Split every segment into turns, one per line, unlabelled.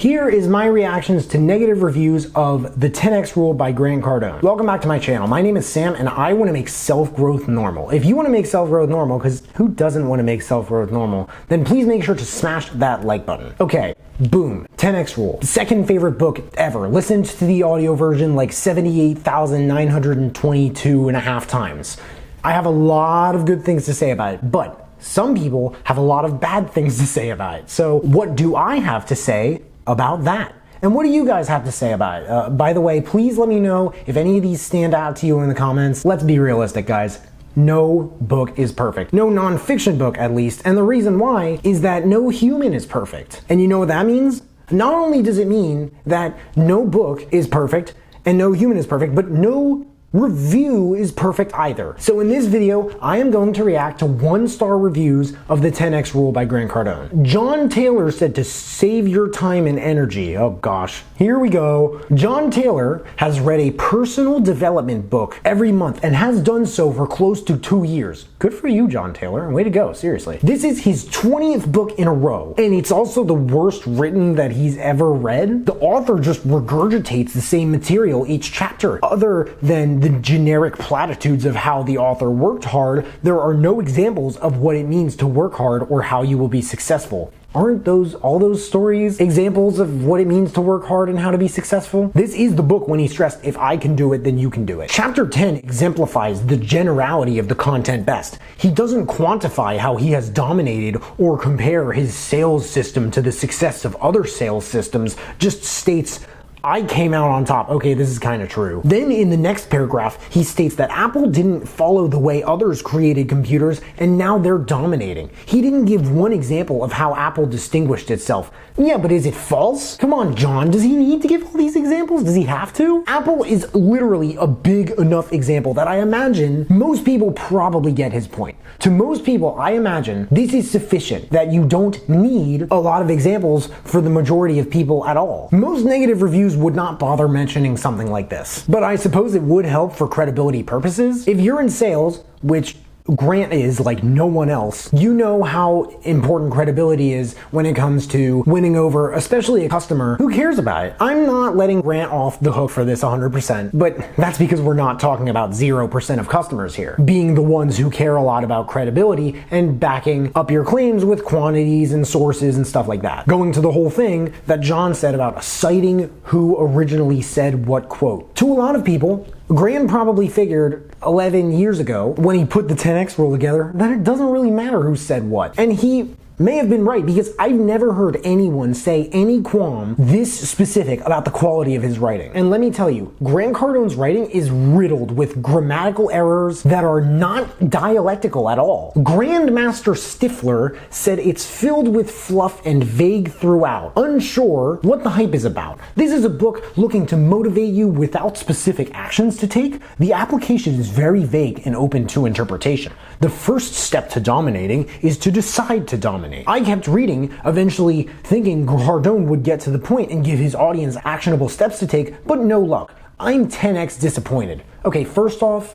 Here is my reactions to negative reviews of the 10X Rule by Grant Cardone. Welcome back to my channel. My name is Sam and I want to make self-growth normal. If you want to make self-growth normal, because who doesn't want to make self-growth normal, then please make sure to smash that like button. Okay, boom, 10X Rule. Second favorite book ever. Listened to the audio version like 78,922 and a half times. I have a lot of good things to say about it, but some people have a lot of bad things to say about it. So what do I have to say about that? And what do you guys have to say about it? By the way, please let me know if any of these stand out to you in the comments. Let's be realistic, guys. No book is perfect. No nonfiction book, at least. And the reason why is that no human is perfect. And you know what that means? Not only does it mean that no book is perfect and no human is perfect, but no review is perfect either. So in this video, I am going to react to 1-star reviews of the 10X Rule by Grant Cardone. John Taylor said to save your time and energy. Oh gosh, here we go. John Taylor has read a personal development book every month and has done so for close to 2 years. Good for you, John Taylor. Way to go, seriously. This is his 20th book in a row, and it's also the worst written that he's ever read. The author just regurgitates the same material each chapter. Other than the generic platitudes of how the author worked hard, there are no examples of what it means to work hard or how you will be successful. Aren't all those stories examples of what it means to work hard and how to be successful? This is the book when he stressed, if I can do it, then you can do it. Chapter 10 exemplifies the generality of the content best. He doesn't quantify how he has dominated or compare his sales system to the success of other sales systems, just states, I came out on top. Okay, this is kind of true. Then in the next paragraph, he states that Apple didn't follow the way others created computers and now they're dominating. He didn't give one example of how Apple distinguished itself. Yeah, but is it false? Come on, John, does he need to give all these examples? Does he have to? Apple is literally a big enough example that I imagine most people probably get his point. To most people, I imagine this is sufficient, that you don't need a lot of examples for the majority of people at all. Most negative reviews would not bother mentioning something like this. But I suppose it would help for credibility purposes. If you're in sales, which Grant is like no one else, you know how important credibility is when it comes to winning over, especially a customer who cares about it. I'm not letting Grant off the hook for this 100%, but that's because we're not talking about 0% of customers here being the ones who care a lot about credibility and backing up your claims with quantities and sources and stuff like that. Going to the whole thing that John said about citing who originally said what quote. To a lot of people, Grant probably figured 11 years ago when he put the 10X Rule together that it doesn't really matter who said what. And he may have been right, because I've never heard anyone say any qualm this specific about the quality of his writing. And let me tell you, Grant Cardone's writing is riddled with grammatical errors that are not dialectical at all. Grandmaster Stifler said it's filled with fluff and vague throughout, unsure what the hype is about. This is a book looking to motivate you without specific actions to take. The application is very vague and open to interpretation. The first step to dominating is to decide to dominate. I kept reading, eventually thinking Cardone would get to the point and give his audience actionable steps to take, but no luck. I'm 10x disappointed. Okay, first off,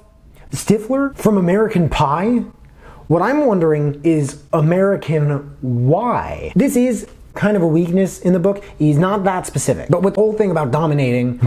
Stifler from American Pie? What I'm wondering is American why? This is kind of a weakness in the book. He's not that specific. But with the whole thing about dominating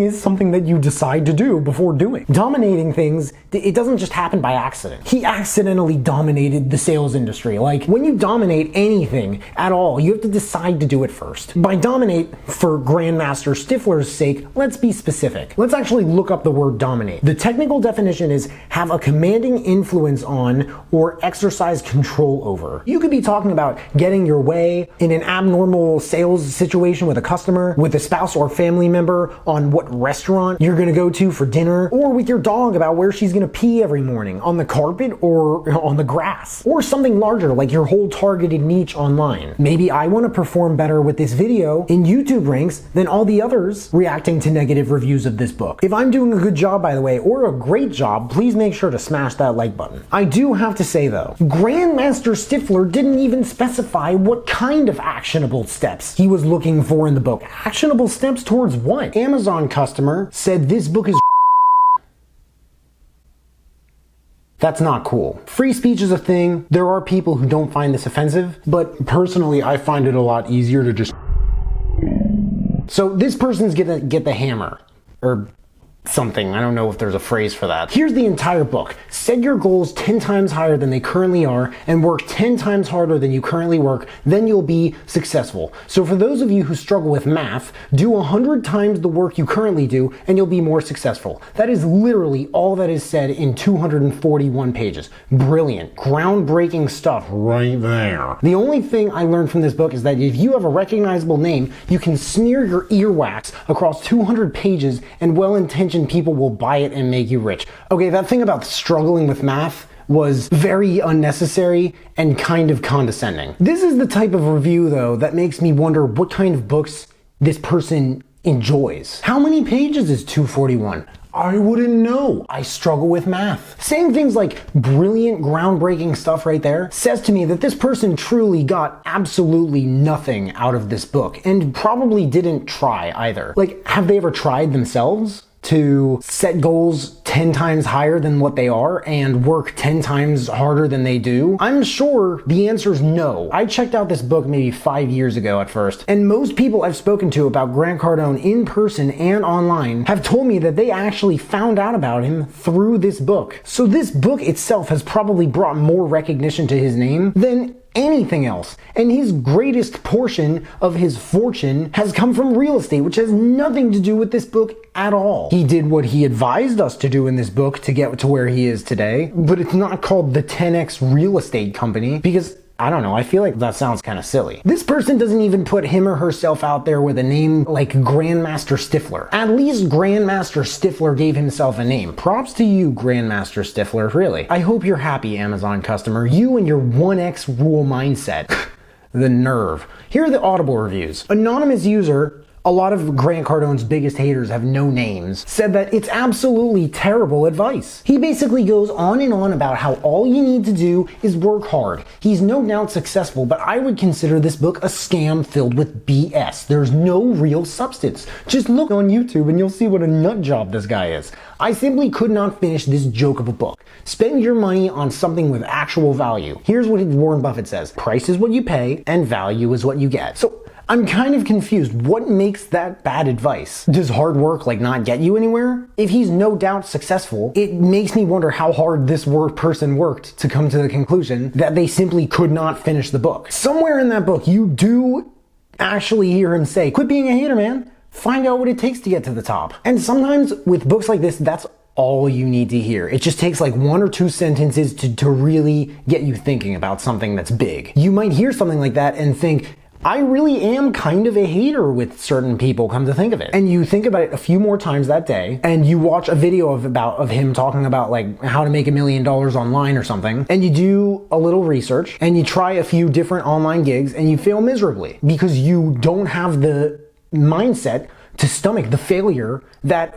is something that you decide to do before doing. Dominating things, it doesn't just happen by accident. He accidentally dominated the sales industry. Like, when you dominate anything at all, you have to decide to do it first. By dominate, for Grandmaster Stifler's sake, let's be specific. Let's actually look up the word dominate. The technical definition is have a commanding influence on or exercise control over. You could be talking about getting your way in an abnormal sales situation with a customer, with a spouse or family member on what restaurant you're gonna go to for dinner, or with your dog about where she's gonna pee every morning, on the carpet or on the grass, or something larger like your whole targeted niche online. Maybe I wanna perform better with this video in YouTube ranks than all the others reacting to negative reviews of this book. If I'm doing a good job, by the way, or a great job, please make sure to smash that like button. I do have to say though, Grandmaster Stifler didn't even specify what kind of actionable steps he was looking for in the book. Actionable steps towards what? Amazon customer said this book is That's not cool. Free speech is a thing. There are people who don't find this offensive, but personally I find it a lot easier to just So this person's gonna get the hammer, or something. I don't know if there's a phrase for that. Here's the entire book. Set your goals 10 times higher than they currently are and work 10 times harder than you currently work, then you'll be successful. So for those of you who struggle with math, do 100 times the work you currently do and you'll be more successful. That is literally all that is said in 241 pages. Brilliant, groundbreaking stuff right there. The only thing I learned from this book is that if you have a recognizable name, you can smear your earwax across 200 pages and well-intentioned people will buy it and make you rich. Okay, that thing about struggling with math was very unnecessary and kind of condescending. This is the type of review, though, that makes me wonder what kind of books this person enjoys. How many pages is 241? I wouldn't know. I struggle with math. Saying things like brilliant, groundbreaking stuff right there says to me that this person truly got absolutely nothing out of this book and probably didn't try either. Like, have they ever tried themselves to set goals 10 times higher than what they are and work 10 times harder than they do? I'm sure the answer is no. I checked out this book maybe 5 years ago at first, and most people I've spoken to about Grant Cardone in person and online have told me that they actually found out about him through this book. So this book itself has probably brought more recognition to his name than anything else, and his greatest portion of his fortune has come from real estate, which has nothing to do with this book at all. He did what he advised us to do in this book to get to where he is today, but it's not called the 10X Real Estate Company because I don't know, I feel like that sounds kind of silly. This person doesn't even put him or herself out there with a name like Grandmaster Stifler. At least Grandmaster Stifler gave himself a name. Props to you, Grandmaster Stifler, really. I hope you're happy, Amazon customer. You and your 1X rule mindset. The nerve. Here are the Audible reviews. Anonymous user, a lot of Grant Cardone's biggest haters have no names, said that it's absolutely terrible advice. He basically goes on and on about how all you need to do is work hard. He's no doubt successful, but I would consider this book a scam filled with BS. There's no real substance. Just look on YouTube and you'll see what a nut job this guy is. I simply could not finish this joke of a book. Spend your money on something with actual value. Here's what Warren Buffett says. Price is what you pay and value is what you get. So I'm kind of confused. What makes that bad advice? Does hard work not get you anywhere? If he's no doubt successful, it makes me wonder how hard this person worked to come to the conclusion that they simply could not finish the book. Somewhere in that book, you do actually hear him say, quit being a hater, man. Find out what it takes to get to the top. And sometimes with books like this, that's all you need to hear. It just takes 1 or 2 sentences to really get you thinking about something that's big. You might hear something like that and think, I really am kind of a hater with certain people, come to think of it. And you think about it a few more times that day, and you watch a video of him talking about how to make $1 million online or something, and you do a little research, and you try a few different online gigs, and you fail miserably because you don't have the mindset to stomach the failure that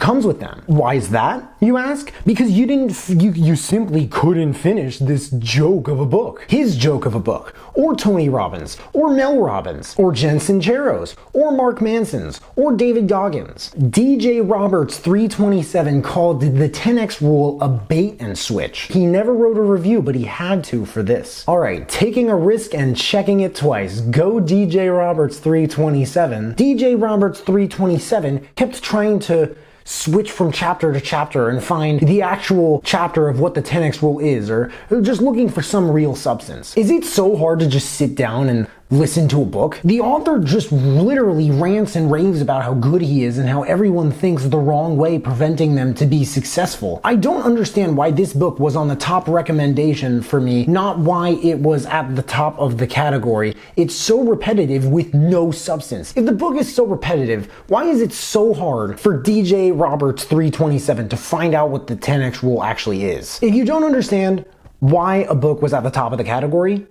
comes with them. Why is that, you ask? Because you simply couldn't finish this joke of a book. His joke of a book. Or Tony Robbins. Or Mel Robbins. Or Jen Sincero's. Or Mark Manson's. Or David Goggins. DJ Roberts 327 called the 10X rule a bait and switch. He never wrote a review, but he had to for this. Alright, taking a risk and checking it twice. Go DJ Roberts 327. DJ Roberts 327 kept trying to switch from chapter to chapter and find the actual chapter of what the 10X rule is, or just looking for some real substance. Is it so hard to just sit down and listen to a book? The author just literally rants and raves about how good he is and how everyone thinks the wrong way, preventing them to be successful. I don't understand why this book was on the top recommendation for me, not why it was at the top of the category. It's so repetitive with no substance. If the book is so repetitive, why is it so hard for DJ Roberts 327 to find out what the 10X rule actually is? If you don't understand why a book was at the top of the category,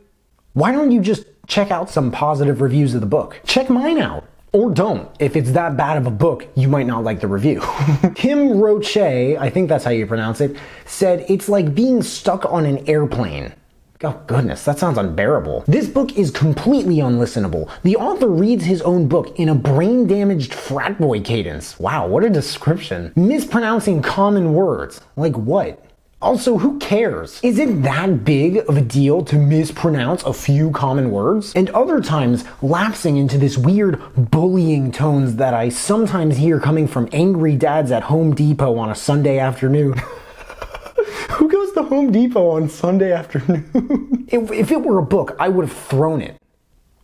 why don't you just check out some positive reviews of the book? Check mine out. Or don't. If it's that bad of a book, you might not like the review. Kim Roche, I think that's how you pronounce it, said it's like being stuck on an airplane. Oh goodness, that sounds unbearable. This book is completely unlistenable. The author reads his own book in a brain-damaged frat boy cadence. Wow, what a description. Mispronouncing common words. Like what? Also, who cares? Is it that big of a deal to mispronounce a few common words? And other times, lapsing into this weird bullying tones that I sometimes hear coming from angry dads at Home Depot on a Sunday afternoon. Who goes to Home Depot on Sunday afternoon? If it were a book, I would have thrown it.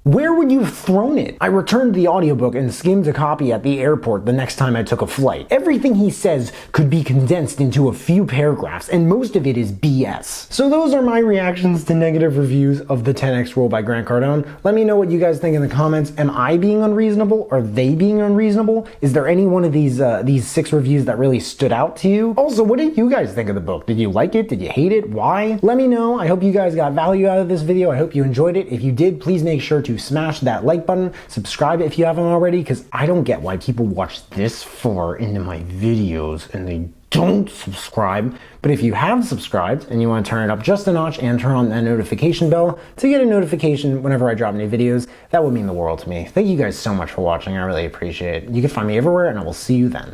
Where would you have thrown it? I returned the audiobook and skimmed a copy at the airport the next time I took a flight. Everything he says could be condensed into a few paragraphs, and most of it is BS. So those are my reactions to negative reviews of the 10X Rule by Grant Cardone. Let me know what you guys think in the comments. Am I being unreasonable? Are they being unreasonable? Is there any one of these 6 reviews that really stood out to you? Also, what did you guys think of the book? Did you like it? Did you hate it? Why? Let me know. I hope you guys got value out of this video. I hope you enjoyed it. If you did, please make sure to smash that like button, subscribe if you haven't already, because I don't get why people watch this far into my videos and they don't subscribe. But if you have subscribed and you want to turn it up just a notch and turn on that notification bell to get a notification whenever I drop new videos, that would mean the world to me. Thank you guys so much for watching. I really appreciate it. You can find me everywhere, and I will see you then.